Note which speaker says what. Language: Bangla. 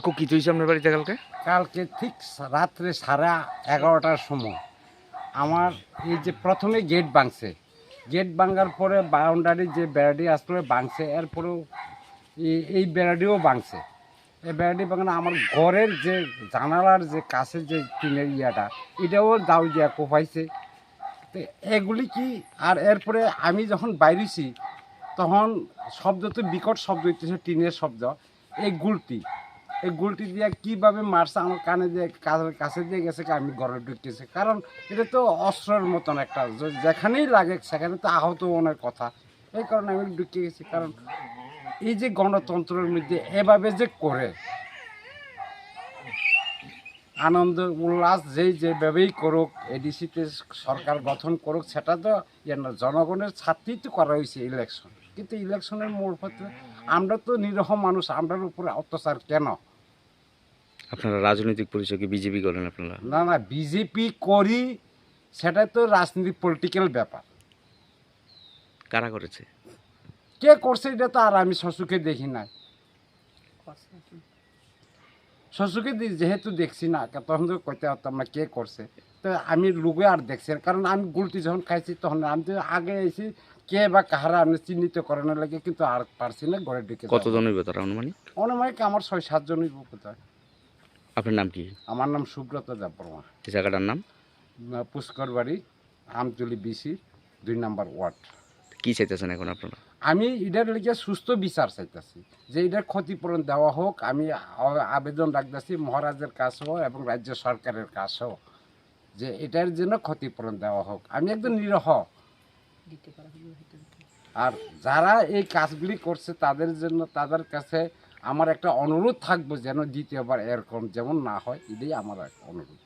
Speaker 1: কাকু কি হয়েছে আপনার বাড়িতে কালকে?
Speaker 2: কালকে ঠিক রাত্রে 11:30টার সময় আমার এই যে প্রথমে গেট ভাঙছে, গেট ভাঙার পরে বাউন্ডারি যে বেড়াটি আসলে ভাঙছে, এরপরেও এই বেড়াটিও ভাঙছে। এই বেড়াটি ভাঙানো আমার ঘরের যে জানালার যে কাছে যে টিনের ইয়াটা, এটাও দাউ দিয়া কোপাইছে। তো এগুলি কি, আর এরপরে আমি যখন বাইরেছি তখন শব্দ তো বিকট শব্দ হইতেছে, টিনের শব্দ। এই গুলটি দিয়ে কীভাবে মারছে আমার কানে দিয়ে কাছে দিয়ে গেছে, আমি ঘরে ঢুকতেছে। কারণ এটা তো অস্ত্রের মতন একটা, যেখানেই লাগে সেখানে তো আহত অনেক কথা। এই কারণে আমি ঢুকে গেছি। কারণ এই যে গণতন্ত্রের মধ্যে এভাবে যে করে আনন্দ উল্লাস যেভাবেই করুক, এডিসিতে সরকার গঠন করুক, সেটা তো জনগণের ছাত্রেই তো করা হয়েছে ইলেকশন। কিন্তু ইলেকশনের মূল পথে আমরা তো নিরীহ মানুষ, আমরার উপরে অত্যাচার কেন?
Speaker 1: আপনারা রাজনৈতিক পরিচয় কি বিজেপি করেন আপনারা?
Speaker 2: না না, বিজেপি করি, সেটা তো রাজনীতি পলিটিক্যাল ব্যাপার।
Speaker 1: কারা করেছে?
Speaker 2: কে করছে এটা তো আর আমি শ্বশুরকে দেখি না, শ্বশুরকে যেহেতু দেখছি না, তখন তো কইতে পারতাম না কে করছে। তো আমি লোকে আর দেখছি না, কারণ আমি গুলটি যখন খাইছি তখন আমি তো আগে এসে কে বা কাহারা আমি চিহ্নিত করানোর লাগে, কিন্তু আর পারছি না ঘরে ঢুকে।
Speaker 1: কতজন হইবে তারা অনুমানিক?
Speaker 2: অনেক আমার 6-7 জনই কোথায়।
Speaker 1: আপনার নাম কি?
Speaker 2: আমার নাম সুব্রত দেববর্মা।
Speaker 1: এই জায়গাটার নাম?
Speaker 2: পুষ্কর বাড়ি, আমতলি বিসি 2 নম্বর ওয়ার্ড।
Speaker 1: কি চাইতেছেন এখন আপনারা?
Speaker 2: আমি এটার লিগে সুস্থ বিচার চাইতেছি, যে এটার ক্ষতিপূরণ দেওয়া হোক। আমি আবেদন রাখতেছি মহারাজের কাছেও এবং রাজ্য সরকারের কাছেও, যে এটার জন্য ক্ষতিপূরণ দেওয়া হোক। আমি একদম নিরহ। আর যারা এই কাজগুলি করছে তাদের জন্য, তাদের কাছে আমার একটা অনুরোধ থাকবে, যেন দ্বিতীয়বার এরকম যেমন না হয়, এটাই আমার একটা অনুরোধ।